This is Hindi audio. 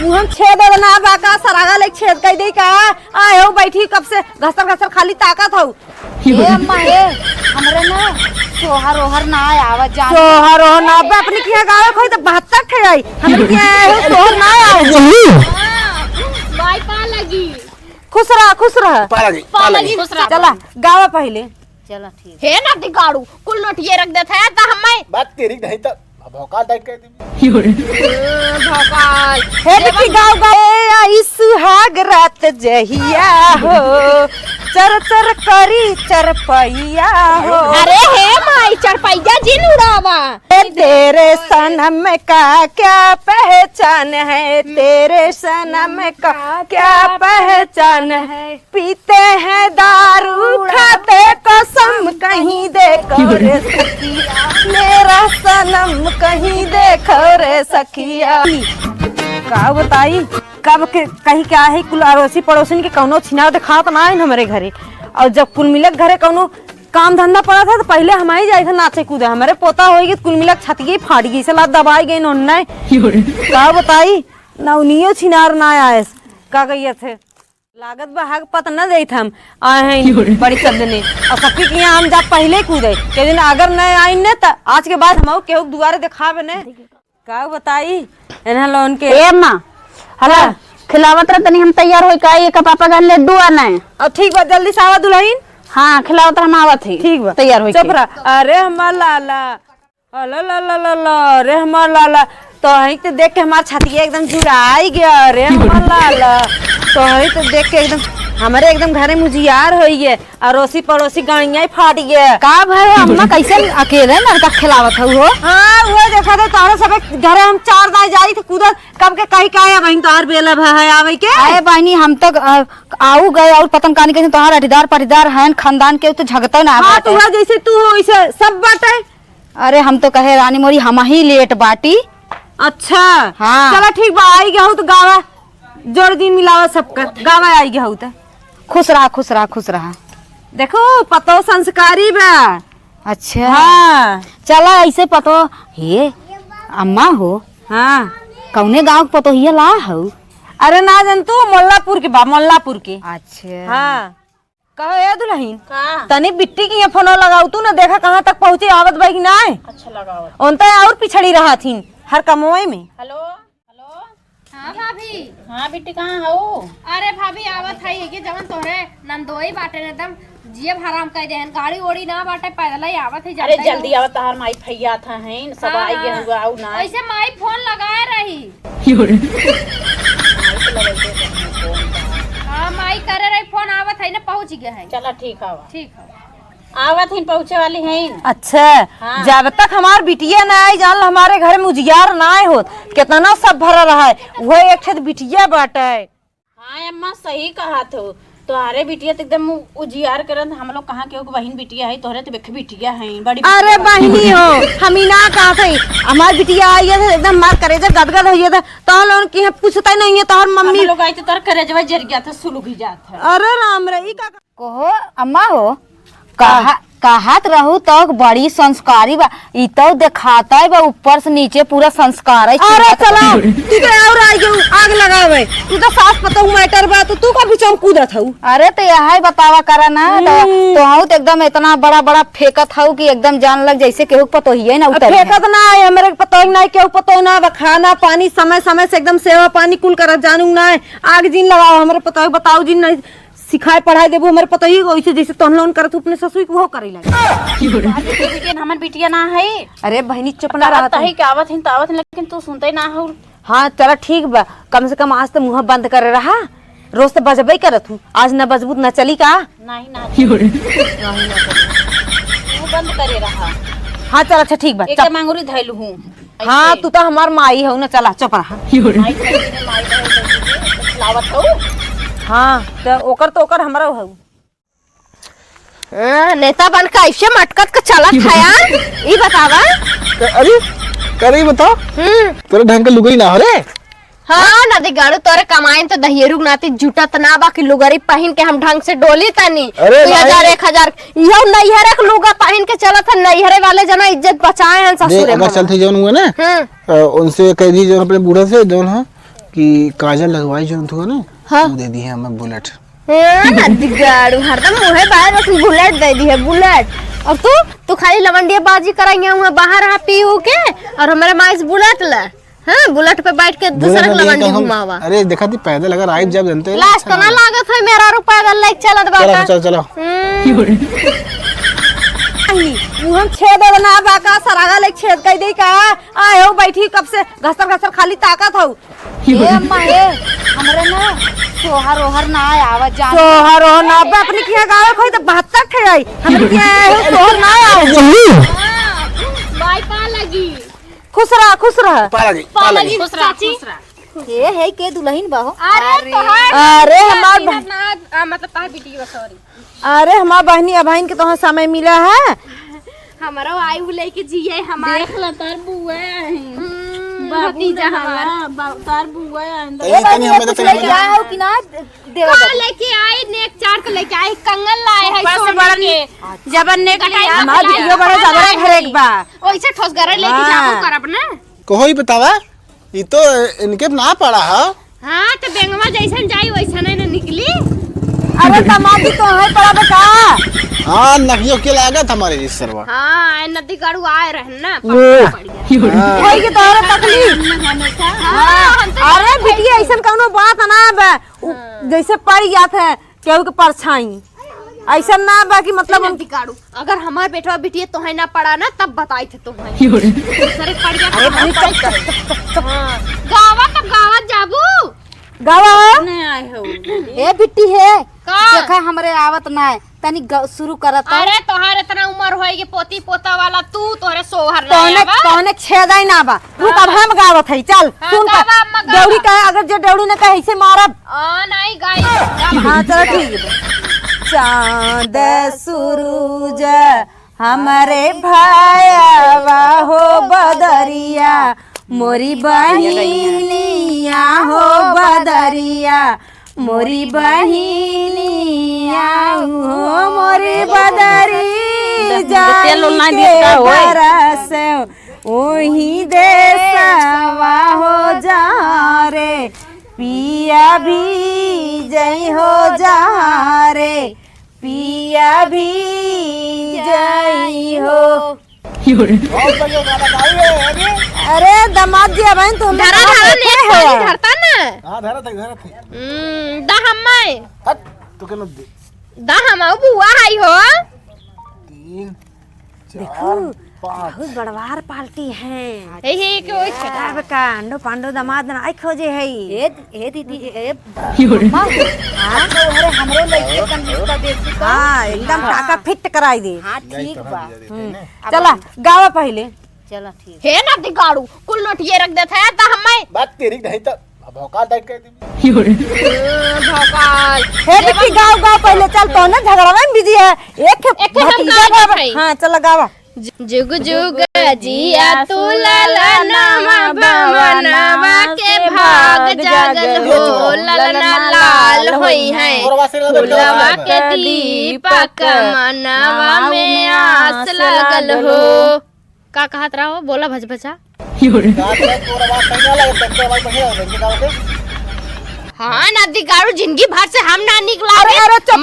मुहम छेद ना बाका सरागा ले छेद कई दे का आए हो बैठी कब से घसर घसर खाली ताकत हो ए अम्मा ए हमरे ना सोहर ओहर ना आवा जान सोहर ओहर ना अपने किया गावे खोई तो 72 थे आई हमरे किया सोहर ना आवे बाई पा लगी खुश रह पा लगी चला गावा पहले चलो ठीक हे ना दिगाड़ू कुल नोटिए रख देता है ता हमें बात तेरी नहीं तो भौकाल टाइप कर दी भोकाल हे देखी गाँव गाँव आई सुहाग रात जहिया हो चर चर करी चरपैया हो अरे हे माई चरपैया जिन उड़ावा तेरे सनम का क्या पहचान है तेरे सनम का क्या पहचान है पीते हैं दारू खाते कसम कहीं देखो रे सखिया मेरा सनम कहीं देखो रे सखिया का बताई कब के कहीं क्या है कुल अड़ोसी पड़ोसी के कौनो छिनाव दिखा तो ना हमारे घरे और जब कुल मिलक घरे कौनो काम धंधा पड़ा था तो पहले हम ही जाए थे नाचे कूदे हमारे पोता होगी कुल मिलक छतिए फाट गई सलाह दबाई गई नोन्ना का बताई नवनियो छिनार ना आए का कहिए थे लागत बहाग पता न दे हम आए हैं बड़ी शब्द ने और सखी के यहाँ हम जा पहले कूदे के दिन अगर न आई ने तो आज के बाद हम केहू दुआरे दिखावे ने का बताई एना लोन के ए अम्मा हला खिलावत रह तनी हम तैयार होई का एक पापा गन लड्डू आना है अब ठीक बा जल्दी से आवा दुल्हन हां खिलावत हम आवत है ठीक बा तैयार होई चुप रह अरे हमार लाला ला ला ला ला ला अरे हमार लाला तो हई तो देख के हमार छाती एकदम जुड़ाई गया अरे हमार लाला तो हई तो देख के एकदम हमारे एकदम घरे मुजियार होई है अड़ोसी पड़ोसी गाड़ियां ही फाट गया का भाई अम्मा कैसे अकेले लड़का खिलावत हो हाँ वो देखा था तारे सब घरे हम चार दाई जाई थे कूदत कब के कहीं का बहन तोहर बेला है आवे के अरे बहनी हम तक आऊ गए और पतंग कानी के तोहार अटीदार पाटीदार हैं खानदान के तो झगता ना हाँ तू जैसे तू हो वैसे सब बाटे अरे हम तो कहे रानी मोरी हम ही लेट बाटी अच्छा हाँ। चलो ठीक बा आई गया हूँ तो गावा जोड़ दिन मिलावा सबका गावा आई गया हूँ तो खुश रहा देखो पतो संस्कारी बा अच्छा हाँ चला ऐसे पतो हे अम्मा हो हाँ कौने गांव पतो हिया ला हो अरे ना जन तू मोल्लापुर के बा मोल्लापुर के अच्छा हाँ कहो ये दुल्हन तनी बिट्टी की फोन लगाऊ तू ना देखा कहाँ तक पहुँचे आवत बाई की ना अच्छा लगाओ उनता और पिछड़ी रहा थी हर कमोए में हेलो हाँ भाभी हाँ बिट्टी कहाँ हो अरे भाभी आवत है ये जवन तोहरे नंदोई बाटे एकदम जियब हराम कह देहन गाड़ी ओड़ी ना बाटे पैदल ही आवत है अरे जल्दी आवत तार माई भैया था हैं सब आई गए हुआ आउ ना ऐसे माई फोन लगाए रही हाँ माई करे रही फोन आवत है ना पहुँच गए हैं चला ठीक आवा ठीक है आवत हैं पहुँचे वाली हैं अच्छा हाँ। जब तक हमार बिटिया ना आई जान हमारे घर में उजियार ना आए हो कितना सब भरा रहा है वो एक ठे बिटिया बाटे हाँ अम्मा सही कहा थे तोहरे बिटिया तो एकदम उजियार करन हम लोग कहाँ के बहन बिटिया है तोहरे तो बेख बिटिया है बड़ी अरे बहनी हो हम ही ना कहा थे हमारी बिटिया आई है एकदम मार करे गदगद हुई था तो लोग की पूछता नहीं है तोहर मम्मी लोग आई तो तोर करे जब जर गया था सुलग ही जात है अरे राम रे का कहो अम्मा हो कहत रहू तो बड़ी संस्कारी बा ई तो दिखाता है बा ऊपर से नीचे पूरा संस्कार है अरे चला तू तो और आई गई आग लगावे तू तो सास पता हूं मैटर बा तो तू का बीच में कूदत हूं अरे तो यही बतावा करा ना तो हूँ तो एकदम इतना बड़ा बड़ा फेंकत हूँ कि एकदम जान लग जैसे केहू पतो ही है ना उतर फेंकत ना है हमारे पतो ना केहू पतो ना खाना पानी समय समय से एकदम सेवा पानी कुल कर जानू ना आग जिन लगाओ हमारे पतो बताओ जिन नहीं सिखाए पढ़ाई देबो हमारे पता ही वैसे जैसे तोहन लोन करत अपने ससुर को करे लगे हमन बिटिया ना है अरे बहनी चुप ना रहत है क्या आवत है तावत लेकिन तू सुनते ना हो हाँ चला ठीक बा कम से कम आज तो मुंह बंद करे रहा रोज तो बजबे करत हूँ आज न बजबूत न चली का नहीं ना तू बंद करे रहा हाँ चल अच्छा ठीक बा एक मांगुरी धैलू हूँ हाँ तू तो हमार माई हो ना चला चुप रहा लावत हो हाँ तो ओकर हमरा हो नेता बन का ऐसे मटकत का चला खाया ये बतावा अरे करे बताओ तेरे ढंग का लुगाई ना हो रे हाँ नदी गाड़ू तोरे कमाइन तो दहियरू नाती जुटा तना बाकी लुगरी पहन के हम ढंग से डोली तनी 2000 यो नैहरे के लुगा पहन के चला था नैहरे वाले जना इज्जत बचाए हैं ससुरे अगर चलते जौन हुए ना उनसे कह दी जो अपने बूढ़ा से जौन है कि काजल लगवाई जो तू ना हाँ। वो दे दी है हमें बुलेट। नदी गाड़ू हरदम मुहे बाहर रखी बुलेट दे दी है बुलेट। और तू खाली लवंडिया बाजी कराइए हुआ बाहर रहा पी ऊ के और हमारे माइस बुलेट ला। हाँ बुलेट पे बैठ के दूसरा लवंडी घुमावा। अरे देखा थी पैदल अगर आइब जब जनते लास्ट ना लागत है मेरा रुपया दल लेके चलत बाका। चलो चलो वो हम छेद बना बाका सरागा ले छेद कई दे का आए हो बैठी कब से घसर घसर खाली ताकत हो। ए अम्मा हे हमरे ना सोहर ओहर ना आवा जा सोहर हो ना बे अपने किया गावे खोई तो 72 ठे आई हमरे किया है सोहर ना आओ। बाई पा लगी खुश रह पा लगी चाची। हे के दुल्हन बाहो। अरे हमार मतलब तार बिटिया सॉरी अरे हमार बहनी अबहिन के तोहर समय मिला है। हमारा आई उ लेके जिए हमारे देख ला तार बुआ भतीजा हमारा तार बुआ ये तनी हमें तो क्या हो कि ना देवा का लेके आई नेक चार के लेके आई कंगन लाए है बस सोने बड़ा के जबन ने कटाई हमार वीडियो बड़ा ज्यादा घर एक बा ओइसे ठोस गरे लेके हाँ। जाबो करब ना। कहो ही बतावा ये तो इनके ना पड़ा है। हां तो बेंगवा जैसन जाई वैसन ही ना निकली। अरे दमादी तो है पड़ा बता। हाँ नकियों के लागत हमारे इस सरवा। हां नदी गाड़ू आए रहन ना होई के तोहरा तकलीफ। अरे बिटिया ऐसन कौनो बात ना बा जैसे पड़ जात है केहू के परछाई ऐसा ना बा कि मतलब नदी गाड़ू अगर हमार बेटवा बिटिया तोहे ना पड़ा ना तब बताई थे तुम्हें सरे पड़ गया। गावा तब गावा जाबू गावा आए हो ए बिट्टी है का देखा हमरे आवत ना है तनी शुरू करत है। अरे तोहार इतना उम्र होएगी पोती पोता वाला तू तोहरे सोहर ना कौने आवा। कौने छेदाई ना बा तू कब हम गावत है चल हाँ, सुन गावा, अम्मा, गावा। देवड़ी कहे अगर जे देवड़ी ने कहे ऐसे मारब। नहीं गाई हाँ चलो ठीक है। चांद सूरज हमारे भाईवा हो बदरिया मोरी बहिनिया हो बदरिया मोरी बहिनिया हो मोरी बदरी जाई के बरस ओही देसवा हो जा रे पिया भी जय हो जा रे पिया भी जय हो। अरे दामाद जी अब तुम धरा धरा ने खाली धरता ना हाँ धरा थे दा हम्मे हट तो के दे दा हम बुआ आई हो 3 देखो 4 5 बहुत बड़वार पार्टी है। हे के ओइ अब कांडो पांडो दामाद ना आई खोजे है। ए दीदी ए अम्मा हां तो अरे हमरो लइके तन रिश्ता देख का। हाँ एकदम टाका फिट कराई दे। हां ठीक बा चला गावा पहले चलो ठीक हे ना दिगाड़ू कुल नोटिए रख देता है ता हम्मे बात तेरी नहीं तो भौकाल टाइट कर दी। भोकाल हे बिट्टी गाव गाव पहले चल तो ना झगड़ा में बिजी है एक एक हम भतीजा गावा गावा। भाई। हाँ चला गावा जुग जुग जिया तू ललनावा भवनवा के भाग जागल हो ललना लाल होई है फुलवा के दीपक मनवा में आस लगल हो। का कहत रहो बोला भज भजा। हाँ नदी गाड़ू जिंदगी भर से हम ना निकला अरे चुप